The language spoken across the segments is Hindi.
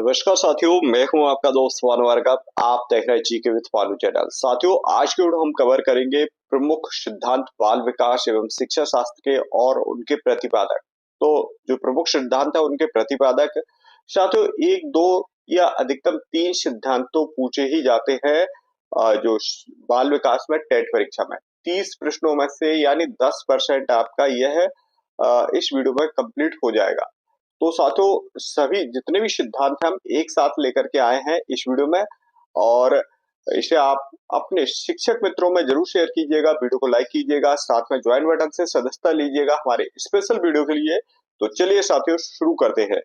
नमस्कार साथियों, मैं हूं आपका दोस्त भानु भार्गव। आप देख रहे हैं जीके विद भानु चैनल। साथियों, आज के वीडियो हम कवर करेंगे प्रमुख सिद्धांत बाल विकास एवं शिक्षा शास्त्र के और उनके प्रतिपादक। तो जो प्रमुख सिद्धांत है उनके प्रतिपादक साथियों, एक दो या अधिकतम 3 सिद्धांत तो पूछे ही जाते हैं जो बाल विकास में टेट परीक्षा में 30 प्रश्नों में से यानी 10% आपका यह इस वीडियो में कंप्लीट हो जाएगा। तो साथियों, सभी जितने भी सिद्धांत हैं हम एक साथ लेकर के आए हैं इस वीडियो में, और इसे आप अपने शिक्षक मित्रों में जरूर शेयर कीजिएगा, वीडियो को लाइक कीजिएगा, साथ में ज्वाइन बटन से सदस्यता लीजिएगा हमारे स्पेशल वीडियो के लिए। तो चलिए साथियों, शुरू करते हैं।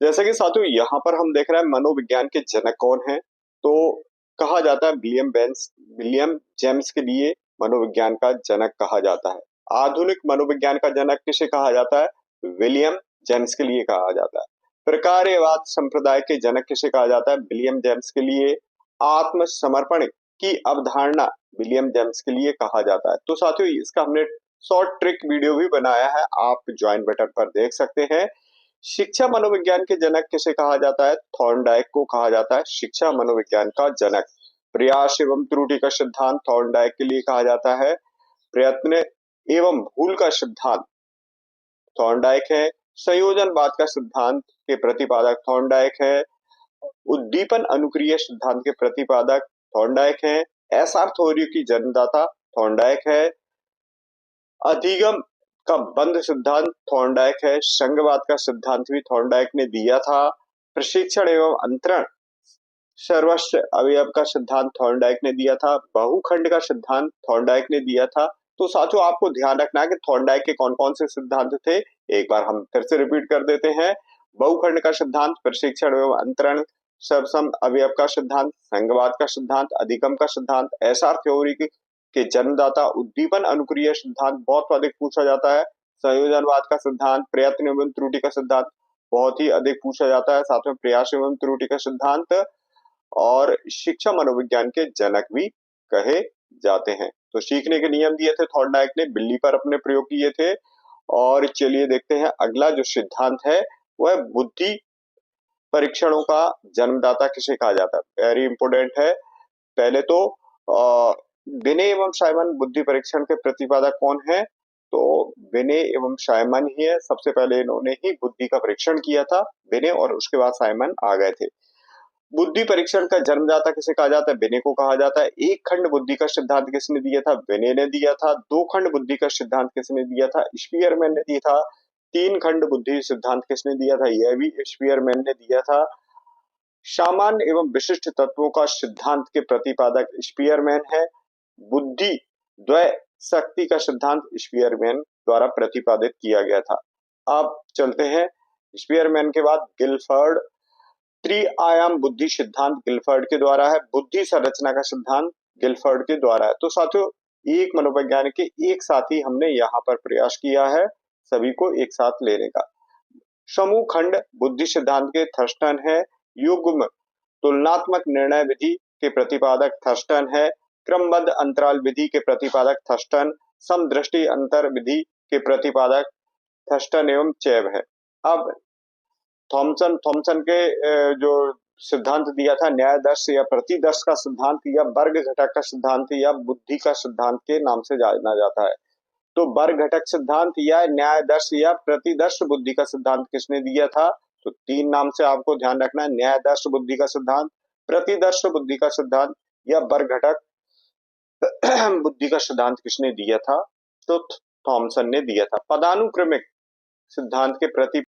जैसा कि साथियों यहाँ पर हम देख रहे हैं मनोविज्ञान के जनक कौन है, तो कहा जाता है विलियम जेम्स के लिए मनोविज्ञान का जनक कहा जाता है। आधुनिक मनोविज्ञान का जनक किसे कहा जाता है? विलियम जेम्स के लिए कहा जाता है। प्रकार्यवाद संप्रदाय के जनक किसे कहा जाता है? विलियम जेम्स के लिए। आत्मसमर्पण की अवधारणा विलियम जेम्स के लिए कहा जाता है। तो साथियों, इसका हमने शॉर्ट ट्रिक वीडियो भी बनाया है, आप ज्वाइन बटन पर देख सकते हैं। शिक्षा मनोविज्ञान के जनक किसे कहा जाता है? थॉर्नडाइक को कहा जाता है शिक्षा मनोविज्ञान का जनक। प्रयास एवं त्रुटि का सिद्धांत थॉर्नडाइक के लिए कहा जाता है। प्रयत्न एवं भूल का सिद्धांत थॉर्नडाइक है। संयोजनवाद का सिद्धांत के प्रतिपादक थॉर्नडाइक है। उद्दीपन अनुक्रिया सिद्धांत के प्रतिपादक थॉर्नडाइक है। एसआर थ्योरी की जन्मदाता थॉर्नडाइक है। अधिगम का बंध सिद्धांत थॉर्नडाइक है। संघवाद का सिद्धांत भी थॉर्नडाइक ने दिया था। प्रशिक्षण एवं अंतरण सर्वस्व अवयव का सिद्धांत थॉर्नडाइक ने दिया था। बहुखंड का सिद्धांत थॉर्नडाइक ने दिया था। तो साथियों, आपको ध्यान रखना है कि थॉर्नडाइक के कौन कौन से सिद्धांत थे, एक बार हम फिर से रिपीट कर देते हैं। बहुखंड का सिद्धांत, प्रशिक्षण एवं अंतरण सर्वसम अवयव का सिद्धांत, संघवाद का सिद्धांत, अधिगम का सिद्धांत, एसआर थ्योरी के जन्मदाता उद्दीपन अनुक्रिया सिद्धांत बहुत अधिक पूछा जाता है। संयोजनवाद का सिद्धांत, प्रयत्न एवं त्रुटि का सिद्धांत बहुत ही अधिक पूछा जाता है। साथ में प्रयास एवं त्रुटि का सिद्धांत और शिक्षा मनोविज्ञान के जनक भी कहे जाते हैं। तो सीखने के नियम दिए थे थॉर्नडाइक ने, बिल्ली पर अपने प्रयोग किए थे। और चलिए देखते हैं अगला जो सिद्धांत है वह बुद्धि परीक्षणों का जन्मदाता किसे कहा जाता है। वेरी इंपोर्टेंट है। पहले तो बिने एवं साइमन बुद्धि परीक्षण के प्रतिपादक कौन है? तो बिने एवं साइमन ही है। सबसे पहले इन्होंने ही बुद्धि का परीक्षण किया था, बिने, और उसके बाद साइमन आ गए थे। बुद्धि परीक्षण का जन्मदाता किसे कहा जाता है? बिने को कहा जाता है। एक खंड बुद्धि का सिद्धांत किसने दिया था? बिने ने दिया था। दो खंड बुद्धि का सिद्धांत किसने दिया था? स्पीयरमैन ने दिया था। तीन खंड बुद्धि सिद्धांत किसने दिया था? यह भी स्पीयरमैन ने दिया था। सामान्य एवं विशिष्ट तत्वों का सिद्धांत के प्रतिपादक स्पीयरमैन है। बुद्धि द्वय शक्ति का सिद्धांत स्पीयरमैन द्वारा प्रतिपादित किया गया था। अब चलते हैं स्पीयरमैन के बाद गिलफर्ड। त्रिआयाम बुद्धि सिद्धांत गिलफर्ड के द्वारा है। बुद्धि संरचना का सिद्धांत गिलफर्ड के द्वारा है। तो साथियों, एक मनोवैज्ञानिक के एक साथ ही हमने यहाँ पर प्रयास किया है सभी को एक साथ लेने का। समूह खंड बुद्धि सिद्धांत के थर्स्टन है। युग्म तुलनात्मक निर्णय विधि के प्रतिपादक थर्स्टन है। क्रमबद्ध अंतराल विधि के प्रतिपादक थर्स्टन। समदृष्टि अंतर विधि के प्रतिपादक थर्स्टन एवं चैब है। अब थॉमसन के जो सिद्धांत दिया था न्यायदर्श या प्रतिदर्श का सिद्धांत या वर्ग घटक का सिद्धांत या बुद्धि का सिद्धांत के नाम से जाना जाता है। तो वर्ग घटक सिद्धांत या न्यायदर्श या प्रतिदर्श बुद्धि का सिद्धांत किसने दिया था? तो तीन नाम से आपको ध्यान रखना है। न्यायदर्श बुद्धि का सिद्धांत, प्रतिदर्श बुद्धि का सिद्धांत या वर्ग घटक बुद्धि का सिद्धांत किसने दिया था? तो थॉमसन ने दिया था। पदानुक्रमिक सिद्धांत के प्रति